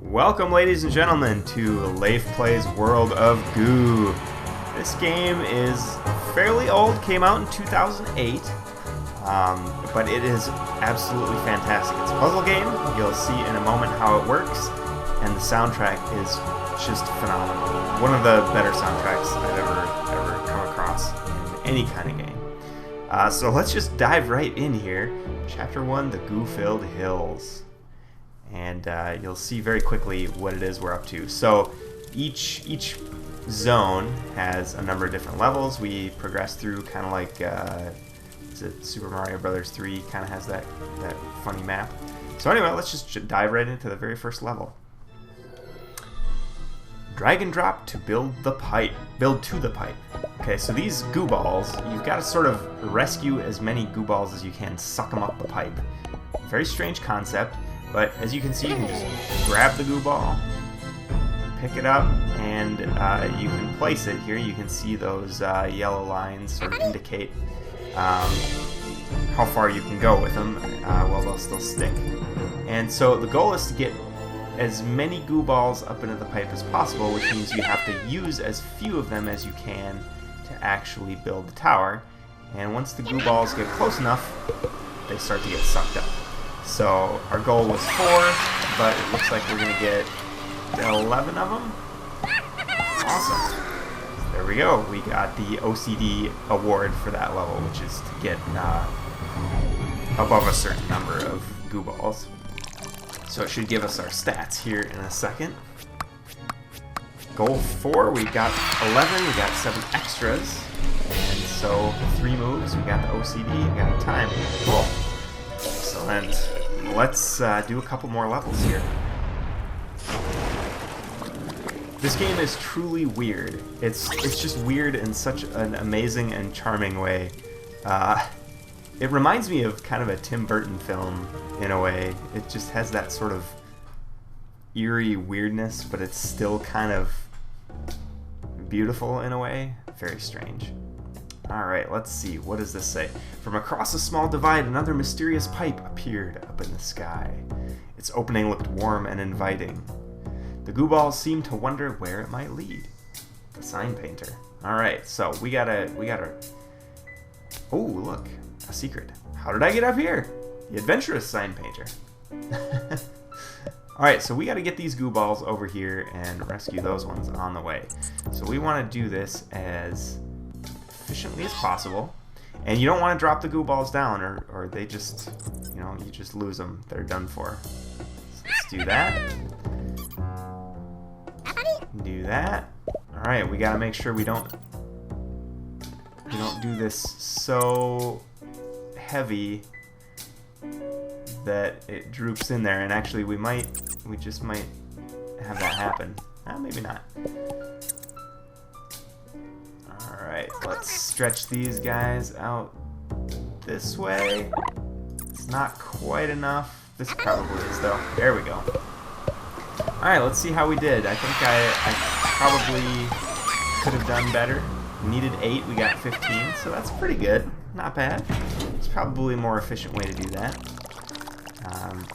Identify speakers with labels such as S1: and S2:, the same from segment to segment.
S1: Welcome, ladies and gentlemen, to Leif Plays World of Goo. This game is fairly old, came out in 2008, but it is absolutely fantastic. It's a puzzle game. You'll see in a moment how it works, and the soundtrack is just phenomenal. One of the better soundtracks I've ever come across in any kind of game. So let's just dive right in here. Chapter 1, the Goo Filled Hills. And you'll see very quickly what it is we're up to. So each zone has a number of different levels. We progress through kind of like is it Super Mario Brothers 3 kind of has that funny map. So anyway, let's just dive right into the very first level. Drag and drop to build the pipe. Build to the pipe. Okay, so these goo balls, you've got to sort of rescue as many goo balls as you can, suck them up the pipe. Very strange concept. But as you can see, you can just grab the goo ball, pick it up, and you can place it here. You can see those yellow lines sort of indicate how far you can go with them while they'll still stick. And so the goal is to get as many goo balls up into the pipe as possible, which means you have to use as few of them as you can to actually build the tower. And once the goo balls get close enough, they start to get sucked up. So our goal was 4, but it looks like we're going to get 11 of them. Awesome. So there we go. We got the OCD award for that level, which is to get above a certain number of goo balls. So it should give us our stats here in a second. Goal 4, we got 11, we got 7 extras. And so 3 moves, we got the OCD, we got time. Cool. Excellent. Let's do a couple more levels here. This game is truly weird. It's just weird in such an amazing and charming way. It reminds me of kind of a Tim Burton film in a way. It just has that sort of eerie weirdness, but it's still kind of beautiful in a way. Very strange. Alright, let's see. What does this say? From across a small divide, another mysterious pipe appeared up in the sky. Its opening looked warm and inviting. The goo balls seemed to wonder where it might lead. The sign painter. Alright, so we gotta... Oh, look. A secret. How did I get up here? The adventurous sign painter. Alright, so we gotta get these goo balls over here and rescue those ones on the way. So we want to do this as efficiently as possible, and you don't want to drop the goo balls down or they just, you just lose them. They're done for. So let's do that. Do that. All right, we got to make sure we don't do this so heavy that it droops in there, and actually we just might have that happen. Maybe not. Alright, let's stretch these guys out this way. It's not quite enough. This probably is, though. There we go. Alright, let's see how we did. I think I probably could have done better. We needed 8, we got 15, so that's pretty good. Not bad. It's probably a more efficient way to do that.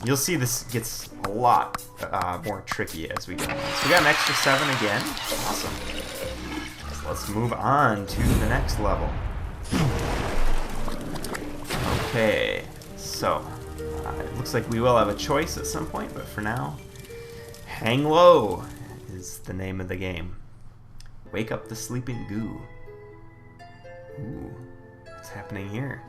S1: You'll see this gets a lot more tricky as we go on. So we got an extra 7 again. Awesome. Let's move on to the next level. Okay, so it looks like we will have a choice at some point, but for now, Hang Low is the name of the game. Wake up the sleeping goo. Ooh, what's happening here?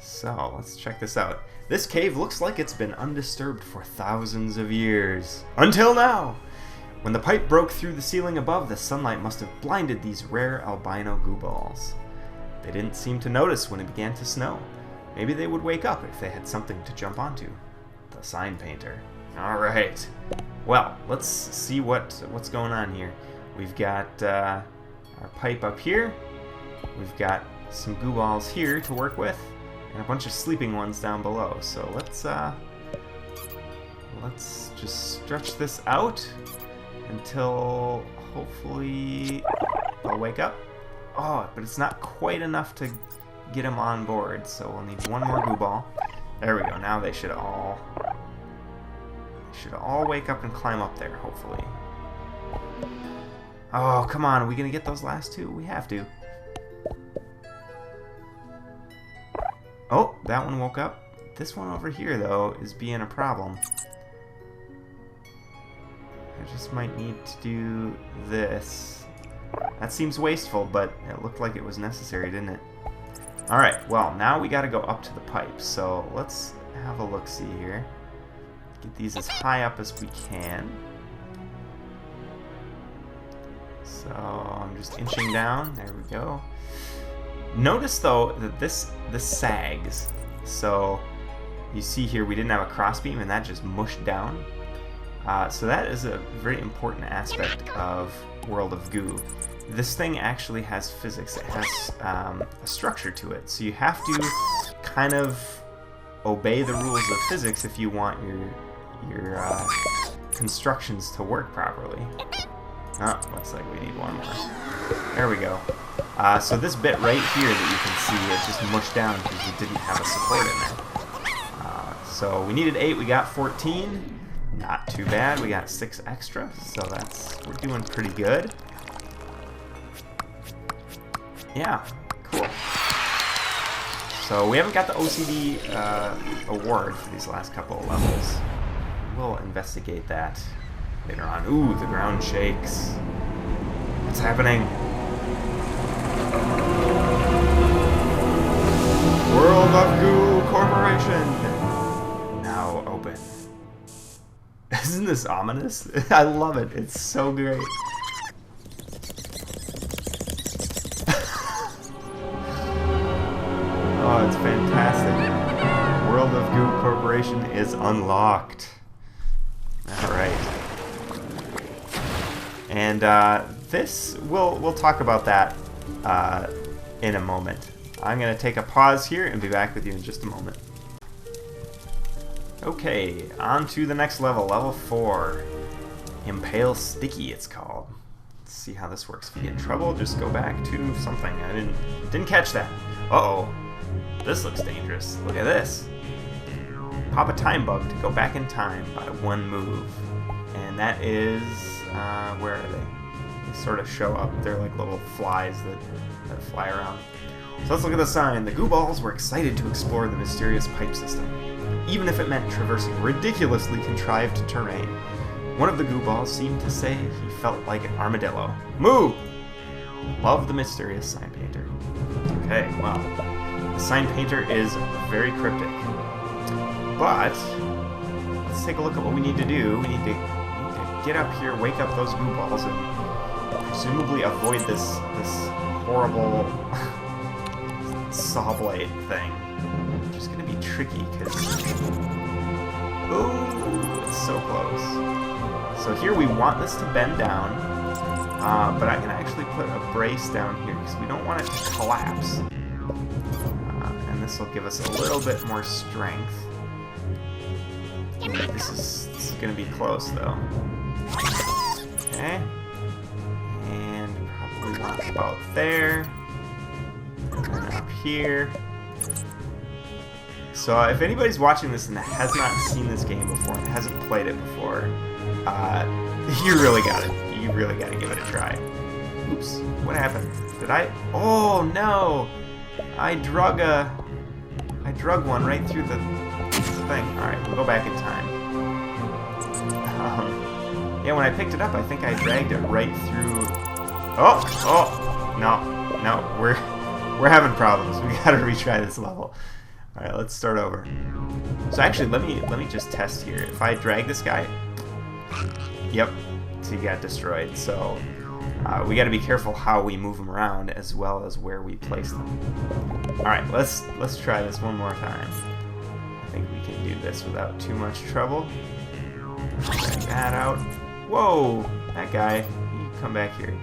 S1: So, let's check this out. This cave looks like it's been undisturbed for thousands of years. Until now! When the pipe broke through the ceiling above, the sunlight must have blinded these rare albino goo balls. They didn't seem to notice when it began to snow. Maybe they would wake up if they had something to jump onto. The sign painter. Alright. Well, let's see what's going on here. We've got our pipe up here. We've got some goo balls here to work with, and a bunch of sleeping ones down below. So let's just stretch this out until hopefully they'll wake up. Oh, but it's not quite enough to get them on board, so we'll need one more goo ball. There we go. Now they should all should all wake up and climb up there, hopefully. Oh, come on. Are we going to get those last two? We have to. Oh, that one woke up. This one over here, though, is being a problem. I just might need to do this. That seems wasteful, but it looked like it was necessary, didn't it? Alright, well, now we gotta go up to the pipe, so let's have a look-see here. Get these as high up as we can. So, I'm just inching down. There we go. Notice, though, that this sags. So, you see here we didn't have a crossbeam, and that just mushed down. So that is a very important aspect of World of Goo. This thing actually has physics. It has a structure to it. So you have to kind of obey the rules of physics if you want your constructions to work properly. Oh, looks like we need one more. There we go. So this bit right here that you can see, it just mushed down because we didn't have a support in there. So we needed 8, we got 14. Not too bad. We got 6 extra, so we're doing pretty good. Yeah, cool. So we haven't got the OCD award for these last couple of levels. We'll investigate that later on. Ooh, the ground shakes. What's happening? World of Goo Corporation! Now open. Isn't this ominous? I love it. It's so great. Oh, it's fantastic. World of Goo Corporation is unlocked. Alright. And we'll talk about that in a moment. I'm going to take a pause here and be back with you in just a moment. Okay, on to the next level, level 4. Impale Sticky, it's called. Let's see how this works. If you get in trouble, just go back to something. I didn't catch that. Uh-oh. This looks dangerous. Look at this. Pop a time bug to go back in time by one move. And that is, where are they? They sort of show up. They're like little flies that fly around. So let's look at the sign. The Goo Balls were excited to explore the mysterious pipe system, even if it meant traversing ridiculously contrived terrain. One of the Goo Balls seemed to say he felt like an armadillo. Moo! Love the mysterious sign painter. Okay, well, the sign painter is very cryptic. But let's take a look at what we need to do. We need to get up here, wake up those Goo Balls, and presumably avoid this horrible saw blade thing. Which is going to be tricky because... Ooh, it's so close. So here we want this to bend down, but I can actually put a brace down here because we don't want it to collapse. And this will give us a little bit more strength. This is going to be close though. Okay. And probably want about there. And up here. So if anybody's watching this and has not seen this game before and hasn't played it before, you really got it. You really got to give it a try. Oops, what happened? Did I? Oh no! I drug one right through the thing. All right, we'll go back in time. Yeah, when I picked it up, I think I dragged it right through. Oh, no, we're having problems. We gotta retry this level. All right, let's start over. So actually, let me just test here. If I drag this guy, yep, so he got destroyed. So we got to be careful how we move them around as well as where we place them. All right, let's try this one more time. I think we can do this without too much trouble. Drag that out. Whoa, that guy, you come back here.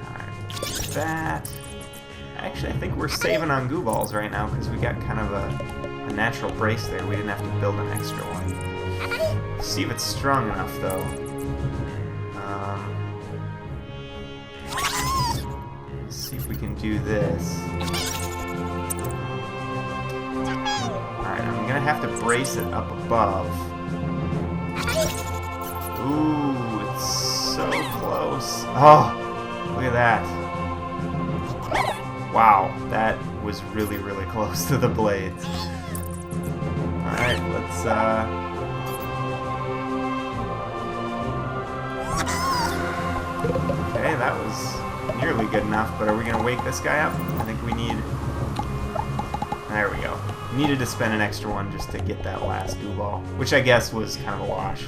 S1: All right, do that. Actually, I think we're saving on Goo Balls right now because we got kind of a natural brace there. We didn't have to build an extra one. Let's see if it's strong enough, though. Let's see if we can do this. Alright, I'm going to have to brace it up above. Ooh, it's so close. Oh, look at that. Wow, that was really, really close to the blades. Alright, let's, okay, that was nearly good enough, but are we gonna wake this guy up? I think we need... There we go. Needed to spend an extra one just to get that last goo ball, which I guess was kind of a wash.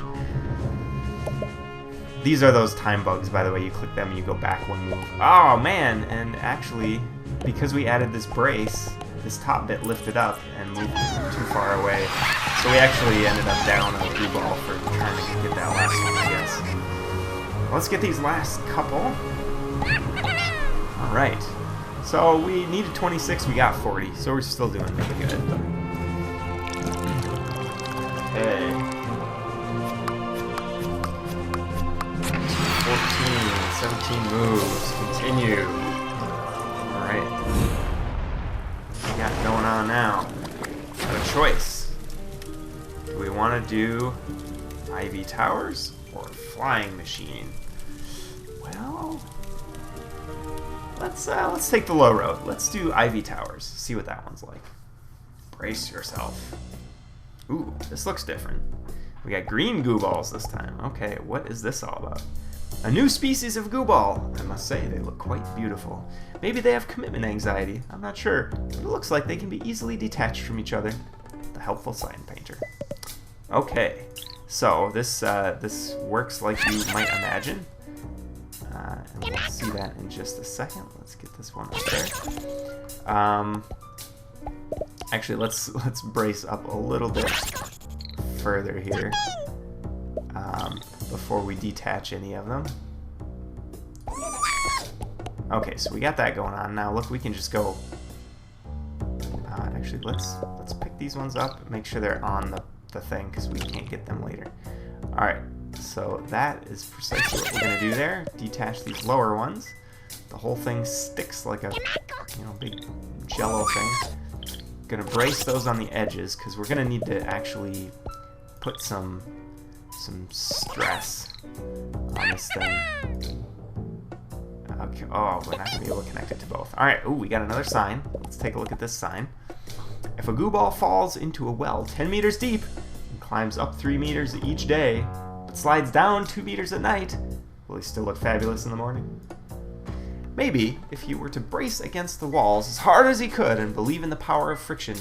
S1: These are those time bugs, by the way. You click them and you go back one move. Oh, man! And actually, because we added this brace, this top bit lifted up and moved too far away. So we actually ended up down on a goo ball for trying to get that last one, I guess. Let's get these last couple. Alright. So we needed 26, we got 40, so we're still doing really good. Okay. 14, 17 moves. Continue. Alright. What we got going on now? Got a choice. Do we want to do Ivy Towers or Flying Machine? Well... Let's take the low road. Let's do Ivy Towers. See what that one's like. Brace yourself. Ooh, this looks different. We got green goo balls this time. Okay, what is this all about? A new species of goo ball. I must say, they look quite beautiful. Maybe they have commitment anxiety. I'm not sure. But it looks like they can be easily detached from each other. The helpful sign painter. Okay, so this works like you might imagine. And we'll see that in just a second. Let's get this one up there. Actually, let's brace up a little bit further here before we detach any of them. Okay, so we got that going on. Now look, we can just go. Actually, let's pick these ones up. Make sure they're on the thing because we can't get them later. All right. So that is precisely what we're going to do there. Detach these lower ones. The whole thing sticks like a big jello thing. Going to brace those on the edges because we're going to need to actually put some stress on this thing. Okay. Oh, we're not going to be able to connect it to both. All right. Ooh, we got another sign. Let's take a look at this sign. If a goo ball falls into a well 10 meters deep and climbs up 3 meters each day, but slides down 2 meters at night, will he still look fabulous in the morning? Maybe, if he were to brace against the walls as hard as he could and believe in the power of friction,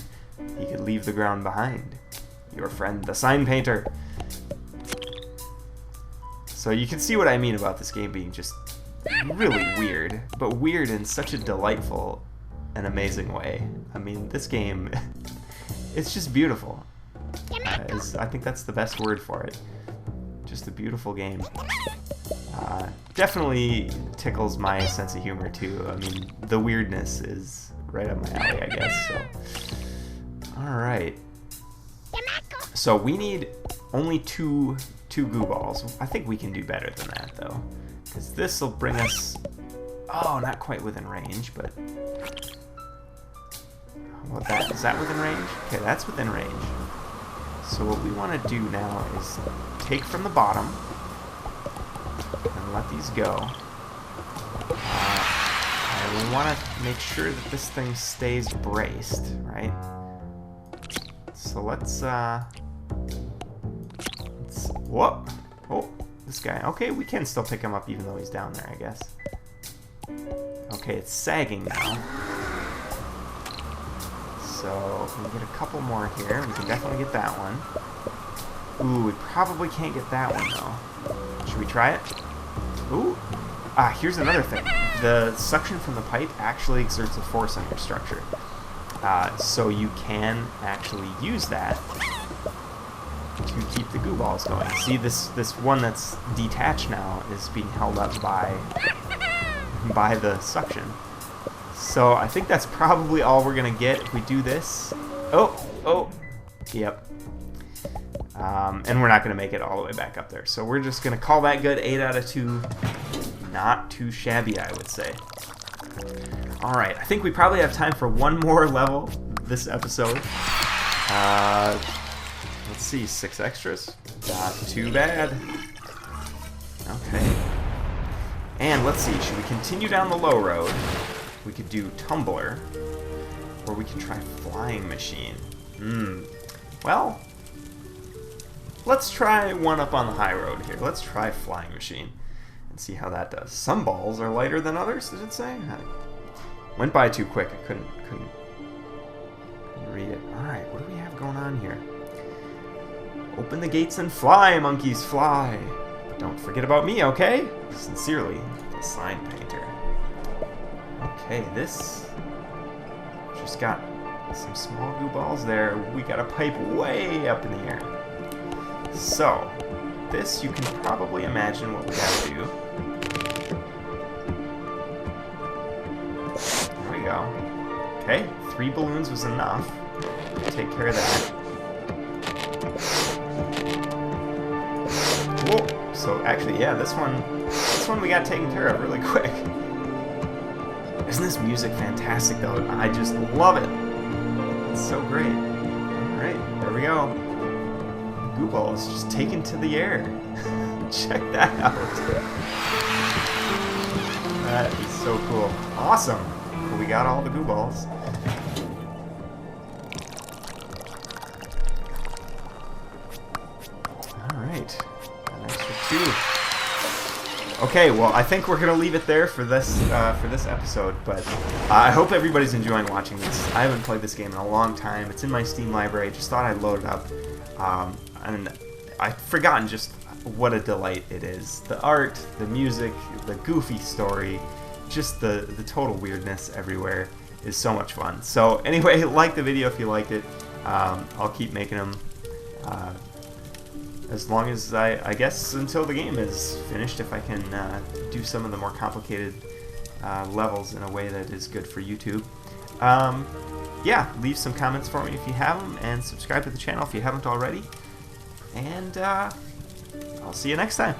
S1: he could leave the ground behind. Your friend, the sign painter. So you can see what I mean about this game being just really weird, but weird in such a delightful and amazing way. I mean, this game, it's just beautiful. I think that's the best word for it. Just a beautiful game. Definitely tickles my sense of humor too. I mean, the weirdness is right up my alley, I guess. So, all right. So we need only two goo balls. I think we can do better than that though, because this will bring us. Oh, not quite within range, but. Well, is that within range? Okay, that's within range. So what we want to do now is take from the bottom and let these go. And we want to make sure that this thing stays braced, right? So let's whoop! Oh, this guy. Okay, we can still pick him up even though he's down there, I guess. Okay, it's sagging now. So we get a couple more here. We can definitely get that one. Ooh, we probably can't get that one though. Should we try it? Ooh. Here's another thing. The suction from the pipe actually exerts a force on your structure. So you can actually use that to keep the goo balls going. See, this one that's detached now is being held up by the suction. So I think that's probably all we're gonna get if we do this. Oh, yep. And we're not gonna make it all the way back up there. So we're just gonna call that good. 8 out of 2. Not too shabby, I would say. All right, I think we probably have time for one more level this episode. Let's see, 6 extras. Not too bad. Okay. And let's see, should we continue down the low road? We could do Tumbler, or we could try Flying Machine. Well, let's try one up on the high road here. Let's try Flying Machine and see how that does. Some balls are lighter than others, did it say? Went by too quick. I couldn't read it. Alright, what do we have going on here? Open the gates and fly, monkeys, fly. But don't forget about me, okay? Sincerely, the sign painter. Okay, this just got some small goo balls there. We got a pipe way up in the air. So, this you can probably imagine what we gotta do. There we go. Okay, 3 balloons was enough. Take care of that. Whoa! So actually, yeah, this one we got taken care of really quick. Isn't this music fantastic though? I just love it. It's so great. Alright, there we go. Goo ball is just taken to the air. Check that out. That is so cool. Awesome. We got all the goo balls. Alright. An extra 2. Okay, well, I think we're gonna leave it there for this episode. But I hope everybody's enjoying watching this. I haven't played this game in a long time. It's in my Steam library. Just thought I'd load it up, and I'd forgotten just what a delight it is. The art, the music, the goofy story, just the total weirdness everywhere is so much fun. So anyway, like the video if you liked it. I'll keep making them. As long as I guess until the game is finished, if I can do some of the more complicated levels in a way that is good for YouTube. Yeah, leave some comments for me if you have them, and subscribe to the channel if you haven't already. And I'll see you next time.